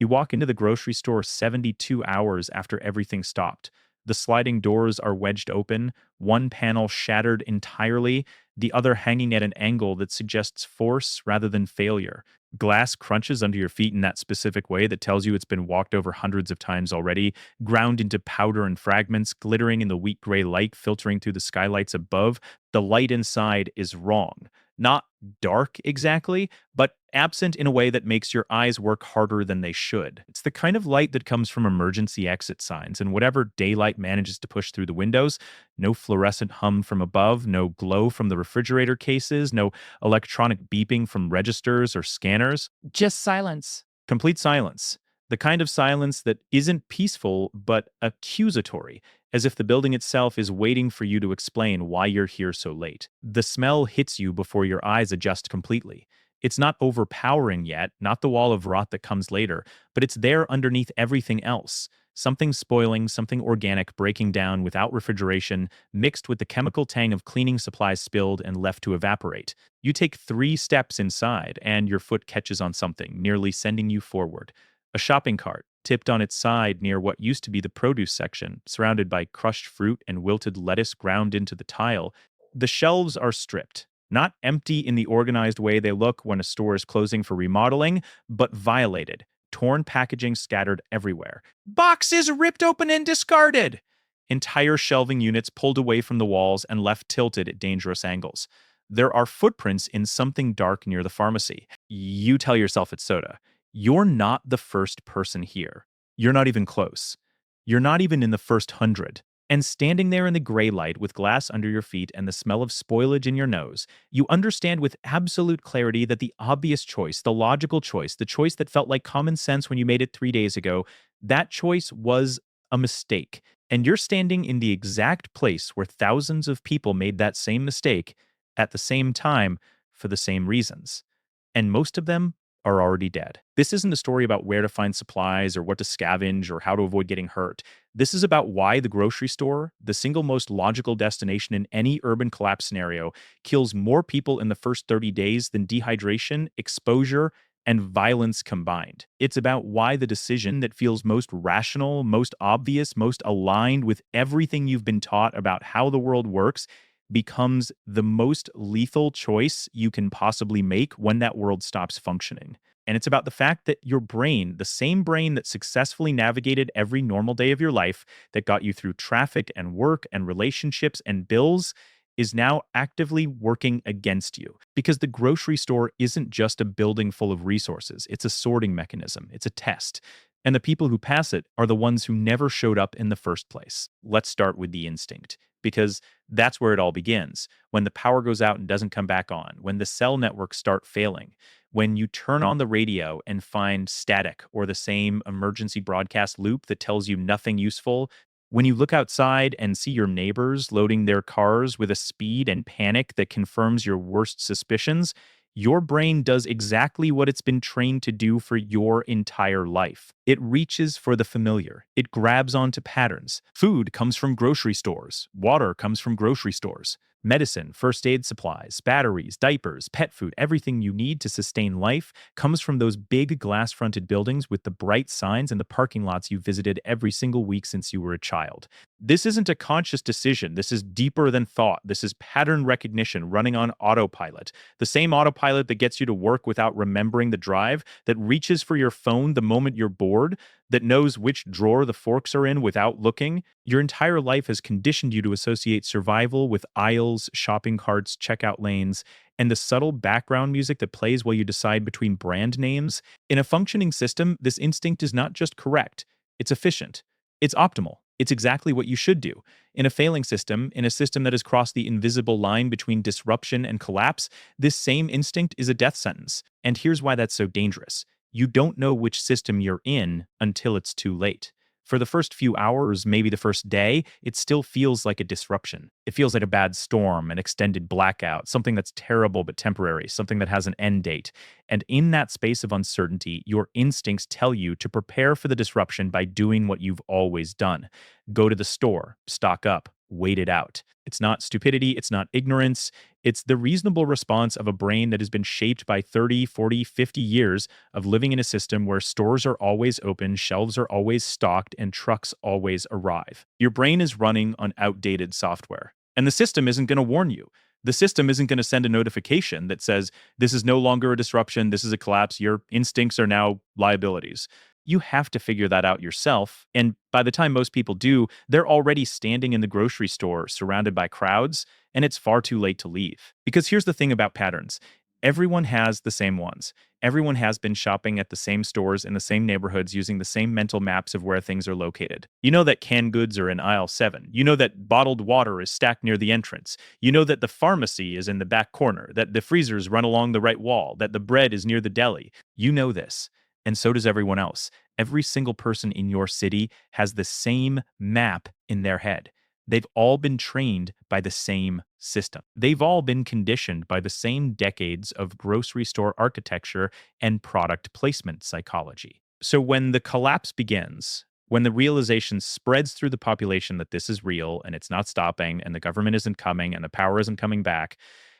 You walk into the grocery store 72 hours after everything stopped. The sliding doors are wedged open, one panel shattered entirely, the other hanging at an angle that suggests force rather than failure. Glass crunches under your feet in that specific way that tells you it's been walked over hundreds of times already, ground into powder and fragments, glittering in the weak gray light filtering through the skylights above. The light inside is wrong. Not dark exactly, but absent in a way that makes your eyes work harder than they should. It's the kind of light that comes from emergency exit signs, and whatever daylight manages to push through the windows. No fluorescent hum from above, no glow from the refrigerator cases, no electronic beeping from registers or scanners. Just silence. Complete silence. The kind of silence that isn't peaceful but accusatory, as if the building itself is waiting for you to explain why you're here so late. The smell hits you before your eyes adjust completely. It's not overpowering yet, not the wall of rot that comes later, but it's there underneath everything else. Something spoiling, something organic breaking down without refrigeration, mixed with the chemical tang of cleaning supplies spilled and left to evaporate. You take 3 steps inside, and your foot catches on something, nearly sending you forward. A shopping cart, tipped on its side near what used to be the produce section, surrounded by crushed fruit and wilted lettuce ground into the tile. The shelves are stripped. Not empty in the organized way they look when a store is closing for remodeling, but violated. Torn packaging scattered everywhere. Boxes ripped open and discarded! Entire shelving units pulled away from the walls and left tilted at dangerous angles. There are footprints in something dark near the pharmacy. You tell yourself it's soda. You're not the first person here. You're not even close. You're not even in the first 100. And standing there in the gray light with glass under your feet and the smell of spoilage in your nose, you understand with absolute clarity that the obvious choice, the logical choice, the choice that felt like common sense when you made it 3 days ago, that choice was a mistake. And you're standing in the exact place where thousands of people made that same mistake at the same time for the same reasons. And most of them are already dead. This isn't a story about where to find supplies or what to scavenge or how to avoid getting hurt. This is about why the grocery store, the single most logical destination in any urban collapse scenario, kills more people in the first 30 days than dehydration, exposure, and violence combined. It's about why the decision that feels most rational, most obvious, most aligned with everything you've been taught about how the world works becomes the most lethal choice you can possibly make when that world stops functioning. And it's about the fact that your brain, the same brain that successfully navigated every normal day of your life, that got you through traffic and work and relationships and bills, is now actively working against you. Because the grocery store isn't just a building full of resources, it's a sorting mechanism, it's a test. And the people who pass it are the ones who never showed up in the first place. Let's start with the instinct, because that's where it all begins. When the power goes out and doesn't come back on, when the cell networks start failing, when you turn on the radio and find static or the same emergency broadcast loop that tells you nothing useful, when you look outside and see your neighbors loading their cars with a speed and panic that confirms your worst suspicions, your brain does exactly what it's been trained to do for your entire life. It reaches for the familiar. It grabs onto patterns. Food comes from grocery stores. Water comes from grocery stores. Medicine, first aid supplies, batteries, diapers, pet food, everything you need to sustain life comes from those big glass-fronted buildings with the bright signs and the parking lots you visited every single week since you were a child. This isn't a conscious decision. This is deeper than thought. This is pattern recognition running on autopilot. The same autopilot that gets you to work without remembering the drive, that reaches for your phone the moment you're bored, that knows which drawer the forks are in without looking. Your entire life has conditioned you to associate survival with aisles, shopping carts, checkout lanes, and the subtle background music that plays while you decide between brand names. In a functioning system, this instinct is not just correct, it's efficient, it's optimal. It's exactly what you should do. In a failing system, in a system that has crossed the invisible line between disruption and collapse, this same instinct is a death sentence. And here's why that's so dangerous. You don't know which system you're in until it's too late. For the first few hours, maybe the first day, it still feels like a disruption. It feels like a bad storm, an extended blackout, something that's terrible but temporary, something that has an end date. And in that space of uncertainty, your instincts tell you to prepare for the disruption by doing what you've always done. Go to the store, stock up, wait it out. It's not stupidity, it's not ignorance, it's the reasonable response of a brain that has been shaped by 30, 40, 50 years of living in a system where stores are always open, shelves are always stocked, and trucks always arrive. Your brain is running on outdated software, and the system isn't going to warn you. The system isn't going to send a notification that says, this is no longer a disruption, this is a collapse, your instincts are now liabilities. You have to figure that out yourself. And by the time most people do, they're already standing in the grocery store surrounded by crowds, and it's far too late to leave. Because here's the thing about patterns: everyone has the same ones. Everyone has been shopping at the same stores in the same neighborhoods using the same mental maps of where things are located. You know that canned goods are in aisle 7. You know that bottled water is stacked near the entrance. You know that the pharmacy is in the back corner, that the freezers run along the right wall, that the bread is near the deli. You know this. And so does everyone else. Every single person in your city has the same map in their head. They've all been trained by the same system. They've all been conditioned by the same decades of grocery store architecture and product placement psychology. So when the collapse begins, when the realization spreads through the population that this is real and it's not stopping and the government isn't coming and the power isn't coming back,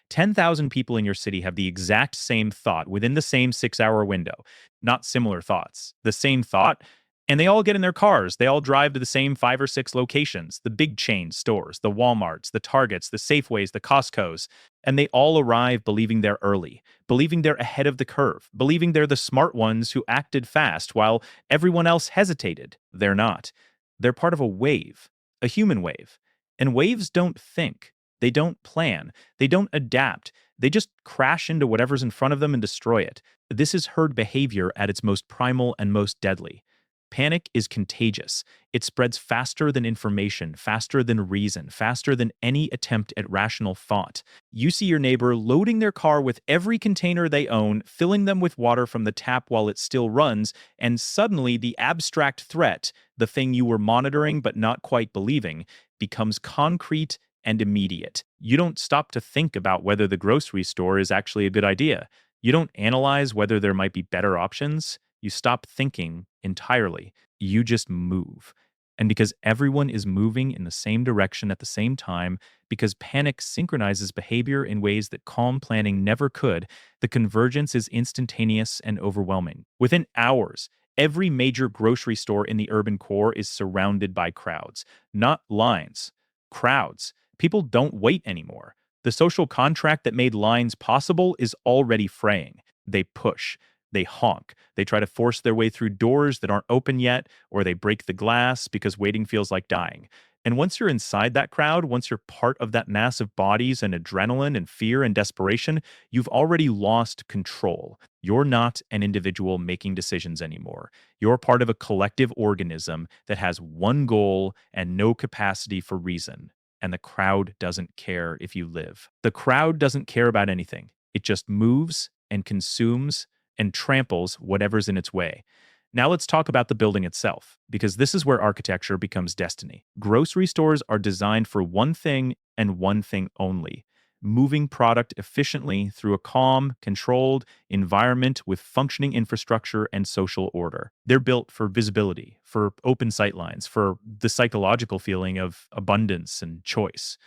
10,000 people in your city have the exact same thought within the same 6 hour window, not similar thoughts, the same thought. And they all get in their cars. They all drive to the same 5 or 6 locations, the big chain stores, the Walmarts, the Targets, the Safeways, the Costcos. And they all arrive believing they're early, believing they're ahead of the curve, believing they're the smart ones who acted fast while everyone else hesitated. They're not. They're part of a wave, a human wave. And waves don't think. They don't plan. They don't adapt. They just crash into whatever's in front of them and destroy it. This is herd behavior at its most primal and most deadly. Panic is contagious. It spreads faster than information, faster than reason, faster than any attempt at rational thought. You see your neighbor loading their car with every container they own, filling them with water from the tap while it still runs, and suddenly the abstract threat, the thing you were monitoring but not quite believing, becomes concrete and immediate. You don't stop to think about whether the grocery store is actually a good idea. You don't analyze whether there might be better options. You stop thinking entirely. You just move. And because everyone is moving in the same direction at the same time, because panic synchronizes behavior in ways that calm planning never could, the convergence is instantaneous and overwhelming. Within hours, every major grocery store in the urban core is surrounded by crowds, not lines. Crowds. People don't wait anymore. The social contract that made lines possible is already fraying. They push. They honk. They try to force their way through doors that aren't open yet, or they break the glass because waiting feels like dying. And once you're inside that crowd, once you're part of that mass of bodies and adrenaline and fear and desperation, you've already lost control. You're not an individual making decisions anymore. You're part of a collective organism that has one goal and no capacity for reason. And the crowd doesn't care if you live. The crowd doesn't care about anything. It just moves and consumes and tramples whatever's in its way. Now let's talk about the building itself, because this is where architecture becomes destiny. Grocery stores are designed for one thing and one thing only: moving product efficiently through a calm, controlled environment with functioning infrastructure and social order. They're built for visibility, for open sightlines, for the psychological feeling of abundance and choice.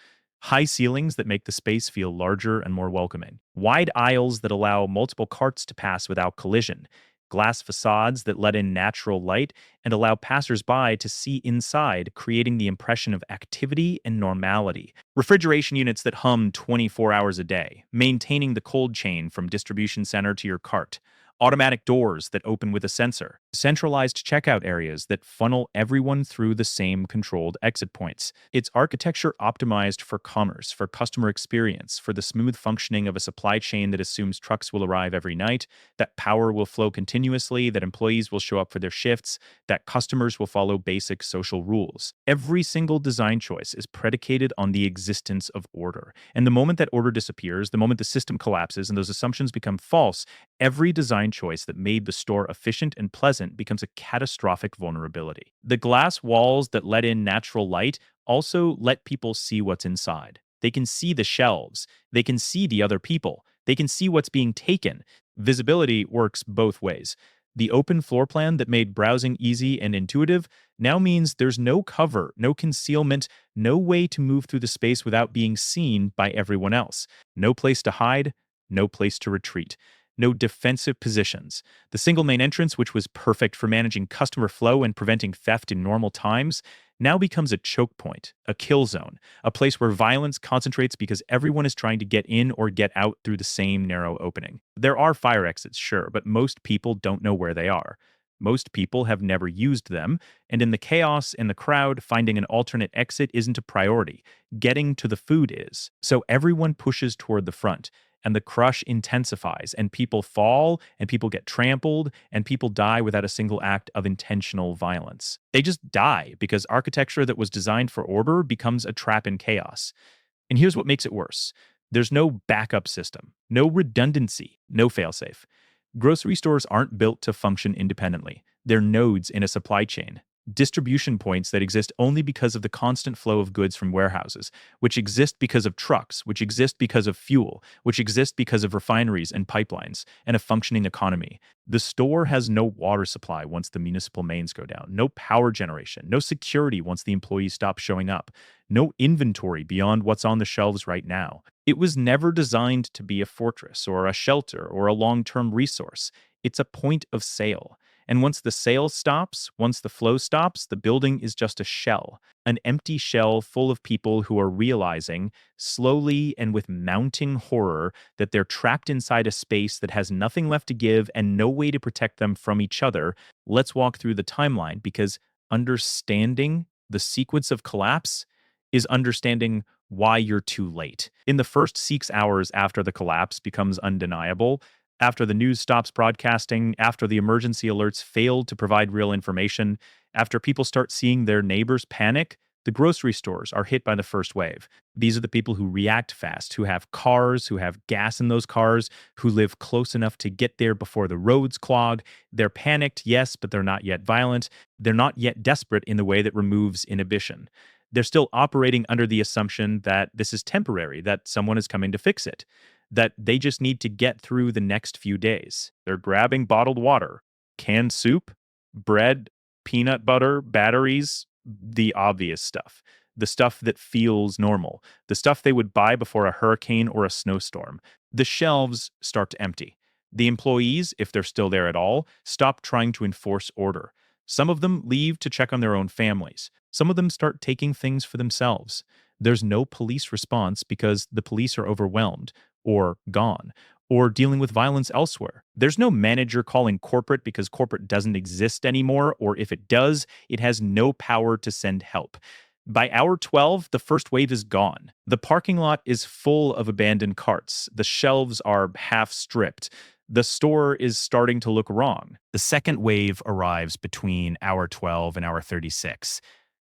High ceilings that make the space feel larger and more welcoming. Wide aisles that allow multiple carts to pass without collision. Glass facades that let in natural light and allow passersby to see inside, creating the impression of activity and normality. Refrigeration units that hum 24 hours a day, maintaining the cold chain from distribution center to your cart. Automatic doors that open with a sensor. Centralized checkout areas that funnel everyone through the same controlled exit points. It's architecture optimized for commerce, for customer experience, for the smooth functioning of a supply chain that assumes trucks will arrive every night, that power will flow continuously, that employees will show up for their shifts, that customers will follow basic social rules. Every single design choice is predicated on the existence of order. And the moment that order disappears, the moment the system collapses and those assumptions become false, every design choice that made the store efficient and pleasant becomes a catastrophic vulnerability. The glass walls that let in natural light also let people see what's inside. They can see the shelves. They can see the other people. They can see what's being taken. Visibility works both ways. The open floor plan that made browsing easy and intuitive now means there's no cover, no concealment, no way to move through the space without being seen by everyone else. No place to hide, no place to retreat. No defensive positions. The single main entrance, which was perfect for managing customer flow and preventing theft in normal times, now becomes a choke point, a kill zone, a place where violence concentrates because everyone is trying to get in or get out through the same narrow opening. There are fire exits, sure, but most people don't know where they are. Most people have never used them, and in the chaos and the crowd, finding an alternate exit isn't a priority. Getting to the food is. So everyone pushes toward the front, and the crush intensifies, and people fall, and people get trampled, and people die without a single act of intentional violence. They just die because architecture that was designed for order becomes a trap in chaos. And here's what makes it worse: there's no backup system, no redundancy, no failsafe. Grocery stores aren't built to function independently. They're nodes in a supply chain, distribution points that exist only because of the constant flow of goods from warehouses, which exist because of trucks, which exist because of fuel, which exist because of refineries and pipelines, and a functioning economy. The store has no water supply once the municipal mains go down, no power generation, no security once the employees stop showing up, no inventory beyond what's on the shelves right now. It was never designed to be a fortress or a shelter or a long-term resource. It's a point of sale. And once the sale stops, once the flow stops, the building is just a shell, an empty shell full of people who are realizing, slowly and with mounting horror, that they're trapped inside a space that has nothing left to give and no way to protect them from each other. Let's walk through the timeline, because understanding the sequence of collapse is understanding why you're too late. In the first 6 hours after the collapse becomes undeniable, after the news stops broadcasting, after the emergency alerts fail to provide real information, after people start seeing their neighbors panic, the grocery stores are hit by the first wave. These are the people who react fast, who have cars, who have gas in those cars, who live close enough to get there before the roads clog. They're panicked, yes, but they're not yet violent. They're not yet desperate in the way that removes inhibition. They're still operating under the assumption that this is temporary, that someone is coming to fix it, that they just need to get through the next few days. They're grabbing bottled water, canned soup, bread, peanut butter, batteries, the obvious stuff. The stuff that feels normal. The stuff they would buy before a hurricane or a snowstorm. The shelves start to empty. The employees, if they're still there at all, stop trying to enforce order. Some of them leave to check on their own families. Some of them start taking things for themselves. There's no police response because the police are overwhelmed, or gone, or dealing with violence elsewhere. There's no manager calling corporate because corporate doesn't exist anymore, or if it does, it has no power to send help. By hour 12, the first wave is gone. The parking lot is full of abandoned carts. The shelves are half stripped. The store is starting to look wrong. The second wave arrives between hour 12 and hour 36.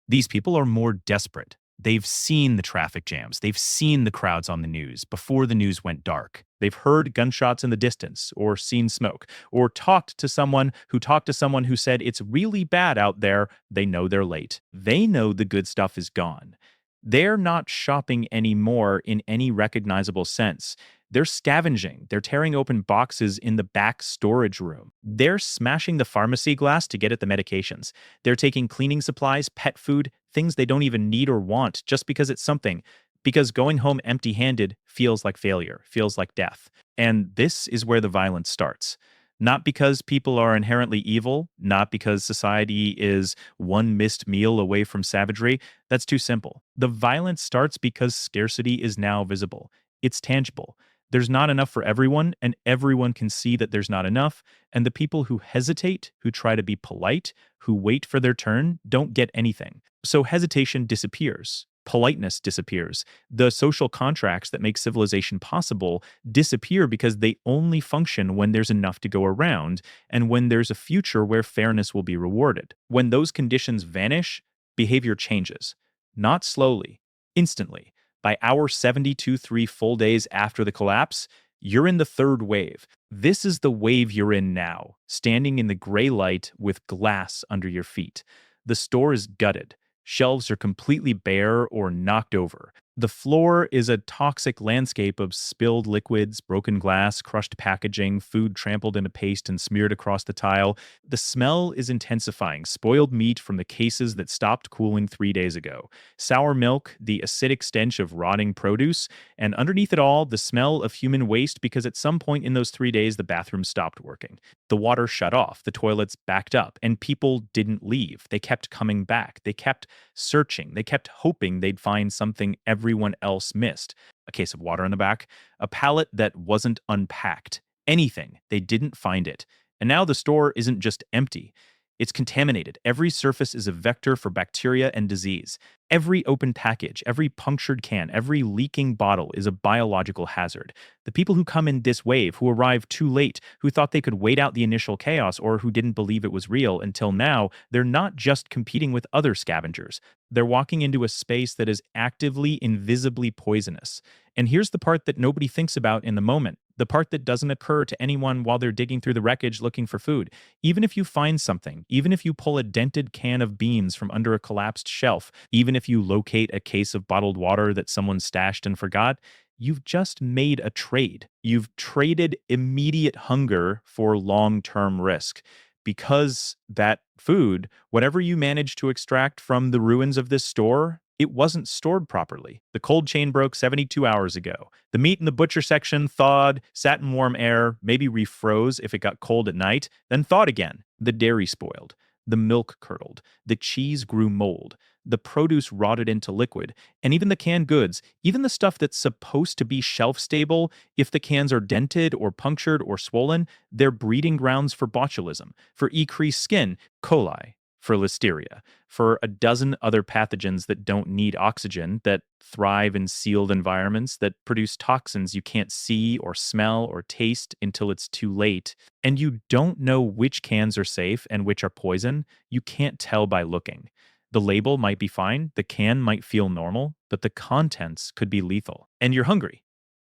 These people are more desperate. They've seen the traffic jams. They've seen the crowds on the news before the news went dark. They've heard gunshots in the distance, or seen smoke, or talked to someone who said it's really bad out there. They know they're late. They know the good stuff is gone. They're not shopping anymore in any recognizable sense. They're scavenging. They're tearing open boxes in the back storage room. They're smashing the pharmacy glass to get at the medications. They're taking cleaning supplies, pet food, things they don't even need or want just because it's something. Because going home empty-handed feels like failure, feels like death. And this is where the violence starts. Not because people are inherently evil, not because society is one missed meal away from savagery. That's too simple. The violence starts because scarcity is now visible. It's tangible. There's not enough for everyone, and everyone can see that there's not enough. And the people who hesitate, who try to be polite, who wait for their turn, don't get anything. So hesitation disappears. Politeness disappears. The social contracts that make civilization possible disappear because they only function when there's enough to go around and when there's a future where fairness will be rewarded. When those conditions vanish, behavior changes. Not slowly, instantly. By hour 72, 3 full days after the collapse, you're in the third wave. This is the wave you're in now, standing in the gray light with glass under your feet. The store is gutted. Shelves are completely bare or knocked over. The floor is a toxic landscape of spilled liquids, broken glass, crushed packaging, food trampled into paste and smeared across the tile. The smell is intensifying, spoiled meat from the cases that stopped cooling 3 days ago, sour milk, the acidic stench of rotting produce, and underneath it all, the smell of human waste because at some point in those 3 days, the bathroom stopped working. The water shut off, the toilets backed up, and people didn't leave. They kept coming back. They kept searching. They kept hoping they'd find something everyone else missed. A case of water in the back, a pallet that wasn't unpacked. Anything. They didn't find it. And now the store isn't just empty. It's contaminated. Every surface is a vector for bacteria and disease. Every open package, every punctured can, every leaking bottle is a biological hazard. The people who come in this wave, who arrive too late, who thought they could wait out the initial chaos, or who didn't believe it was real until now, they're not just competing with other scavengers. They're walking into a space that is actively, invisibly poisonous. And here's the part that nobody thinks about in the moment, the part that doesn't occur to anyone while they're digging through the wreckage looking for food. Even if you find something, even if you pull a dented can of beans from under a collapsed shelf, even if you locate a case of bottled water that someone stashed and forgot, you've just made a trade. You've traded immediate hunger for long-term risk. Because that food, whatever you managed to extract from the ruins of this store, it wasn't stored properly. The cold chain broke 72 hours ago. The meat in the butcher section thawed, sat in warm air, maybe refroze if it got cold at night, then thawed again. The dairy spoiled. The milk curdled. The cheese grew mold. The produce rotted into liquid. And even the canned goods, even the stuff that's supposed to be shelf stable, if the cans are dented or punctured or swollen, they're breeding grounds for botulism, for E. skin, coli, for listeria, for a dozen other pathogens that don't need oxygen, that thrive in sealed environments, that produce toxins you can't see or smell or taste until it's too late. And you don't know which cans are safe and which are poison. You can't tell by looking. The label might be fine, the can might feel normal, but the contents could be lethal. And you're hungry.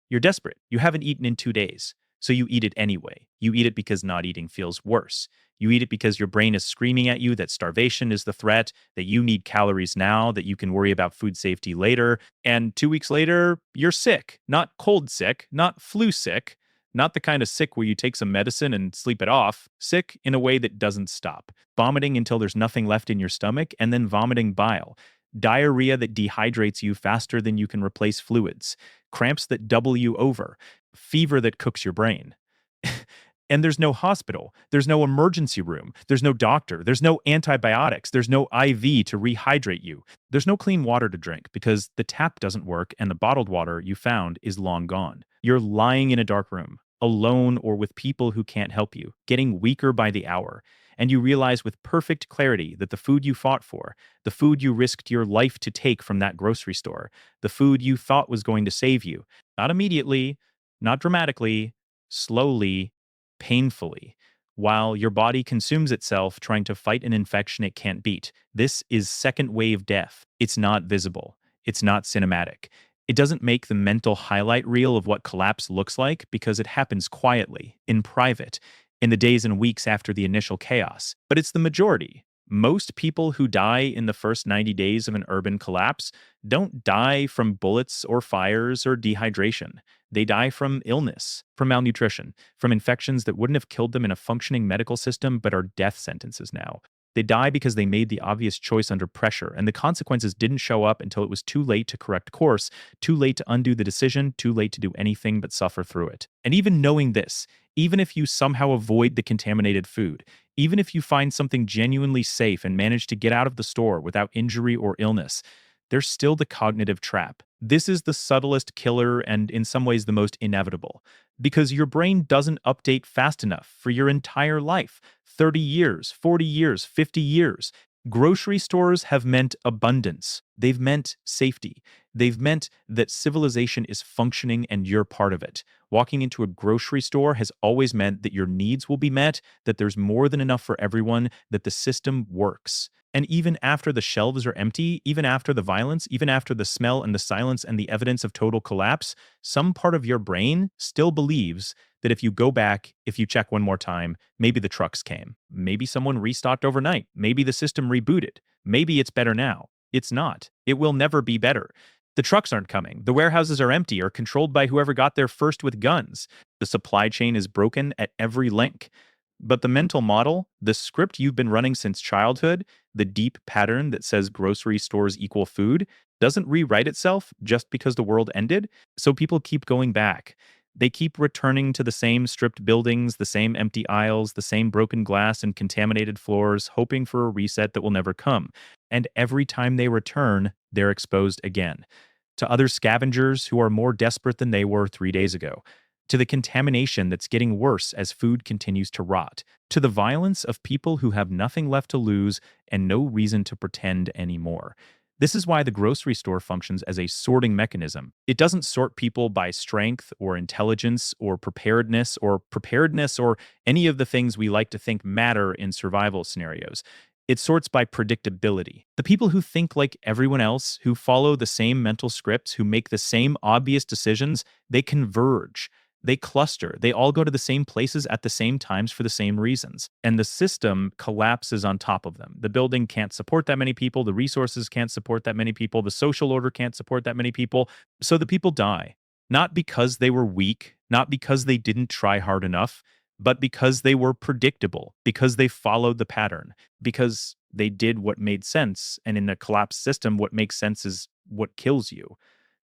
You're desperate. You haven't eaten in 2 days. So you eat it anyway. You eat it because not eating feels worse. You eat it because your brain is screaming at you that starvation is the threat, that you need calories now, that you can worry about food safety later. And 2 weeks later, you're sick. Not cold sick, not flu sick, not the kind of sick where you take some medicine and sleep it off. Sick in a way that doesn't stop. Vomiting until there's nothing left in your stomach, and then vomiting bile. Diarrhea that dehydrates you faster than you can replace fluids. Cramps that double you over. Fever that cooks your brain. And there's no hospital. There's no emergency room. There's no doctor. There's no antibiotics. There's no IV to rehydrate you. There's no clean water to drink because the tap doesn't work and the bottled water you found is long gone. You're lying in a dark room, alone or with people who can't help you, getting weaker by the hour. And you realize with perfect clarity that the food you fought for, the food you risked your life to take from that grocery store, the food you thought was going to save you, not immediately, not dramatically, slowly, painfully, while your body consumes itself trying to fight an infection it can't beat. This is second wave death. It's not visible. It's not cinematic. It doesn't make the mental highlight reel of what collapse looks like because it happens quietly, in private, in the days and weeks after the initial chaos. But it's the majority. Most people who die in the first 90 days of an urban collapse don't die from bullets or fires or dehydration. They die from illness, from malnutrition, from infections that wouldn't have killed them in a functioning medical system but are death sentences now. They die because they made the obvious choice under pressure, and the consequences didn't show up until it was too late to correct course, too late to undo the decision, too late to do anything but suffer through it. And even knowing this, even if you somehow avoid the contaminated food, even if you find something genuinely safe and manage to get out of the store without injury or illness, there's still the cognitive trap. This is the subtlest killer and in some ways the most inevitable, because your brain doesn't update fast enough for your entire life. 30 years, 40 years, 50 years. Grocery stores have meant abundance. They've meant safety. They've meant that civilization is functioning and you're part of it. Walking into a grocery store has always meant that your needs will be met, that there's more than enough for everyone, that the system works. And even after the shelves are empty, even after the violence, even after the smell and the silence and the evidence of total collapse, some part of your brain still believes that if you go back, if you check one more time, maybe the trucks came. Maybe someone restocked overnight. Maybe the system rebooted. Maybe it's better now. It's not. It will never be better. The trucks aren't coming. The warehouses are empty or controlled by whoever got there first with guns. The supply chain is broken at every link. But the mental model, the script you've been running since childhood, the deep pattern that says grocery stores equal food, doesn't rewrite itself just because the world ended. So people keep going back. They keep returning to the same stripped buildings, the same empty aisles, the same broken glass and contaminated floors, hoping for a reset that will never come. And every time they return, they're exposed again to other scavengers who are more desperate than they were 3 days ago, to the contamination that's getting worse as food continues to rot, to the violence of people who have nothing left to lose and no reason to pretend anymore. This is why the grocery store functions as a sorting mechanism. It doesn't sort people by strength or intelligence or preparedness or any of the things we like to think matter in survival scenarios. It sorts by predictability. The people who think like everyone else, who follow the same mental scripts, who make the same obvious decisions, they converge. They cluster. They all go to the same places at the same times for the same reasons. And the system collapses on top of them. The building can't support that many people. The resources can't support that many people. The social order can't support that many people. So the people die. Not because they were weak, not because they didn't try hard enough, but because they were predictable, because they followed the pattern, because they did what made sense. And in a collapsed system, what makes sense is what kills you.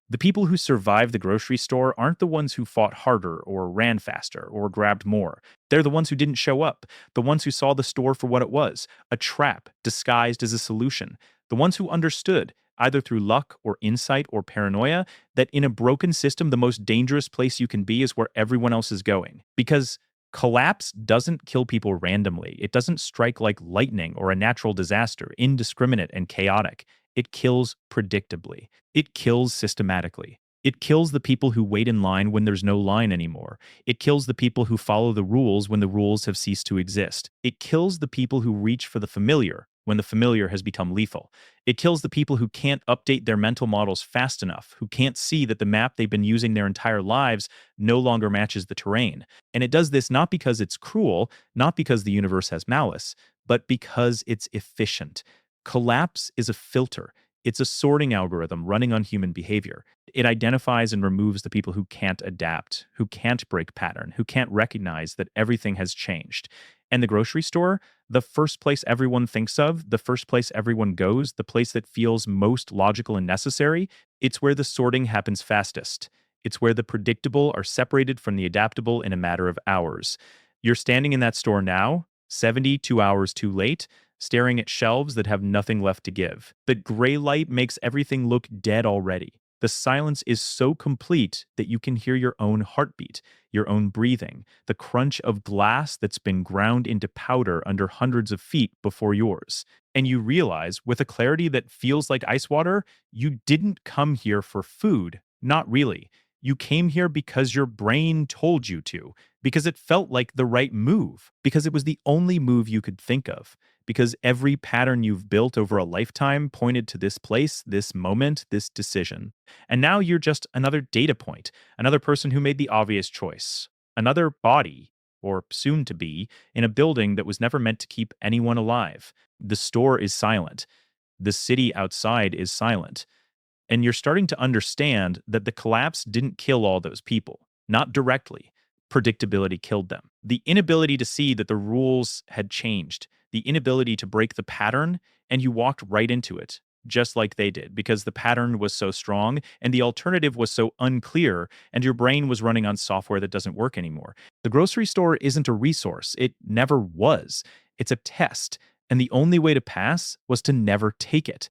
The people who survive the grocery store aren't the ones who fought harder or ran faster or grabbed more. They're the ones who didn't show up, the ones who saw the store for what it was, a trap disguised as a solution, the ones who understood, either through luck or insight or paranoia, that in a broken system, the most dangerous place you can be is where everyone else is going. Because collapse doesn't kill people randomly. It doesn't strike like lightning or a natural disaster, indiscriminate and chaotic. It kills predictably. It kills systematically. It kills the people who wait in line when there's no line anymore. It kills the people who follow the rules when the rules have ceased to exist. It kills the people who reach for the familiar when the familiar has become lethal. It kills the people who can't update their mental models fast enough, who can't see that the map they've been using their entire lives no longer matches the terrain. And it does this not because it's cruel, not because the universe has malice, but because it's efficient. Collapse is a filter. It's a sorting algorithm running on human behavior. It identifies and removes the people who can't adapt, who can't break pattern, who can't recognize that everything has changed. And the grocery store, the first place everyone thinks of, the first place everyone goes, the place that feels most logical and necessary, it's where the sorting happens fastest. It's where the predictable are separated from the adaptable in a matter of hours. You're standing in that store now, 72 hours too late, staring at shelves that have nothing left to give. The gray light makes everything look dead already. The silence is so complete that you can hear your own heartbeat, your own breathing, the crunch of glass that's been ground into powder under hundreds of feet before yours. And you realize, with a clarity that feels like ice water, you didn't come here for food. Not really. You came here because your brain told you to, because it felt like the right move, because it was the only move you could think of, because every pattern you've built over a lifetime pointed to this place, this moment, this decision. And now you're just another data point, another person who made the obvious choice, another body, or soon to be, in a building that was never meant to keep anyone alive. The store is silent. The city outside is silent. And you're starting to understand that the collapse didn't kill all those people, not directly. Predictability killed them. The inability to see that the rules had changed, the inability to break the pattern, and you walked right into it, just like they did, because the pattern was so strong and the alternative was so unclear, and your brain was running on software that doesn't work anymore. The grocery store isn't a resource. It never was. It's a test. And the only way to pass was to never take it.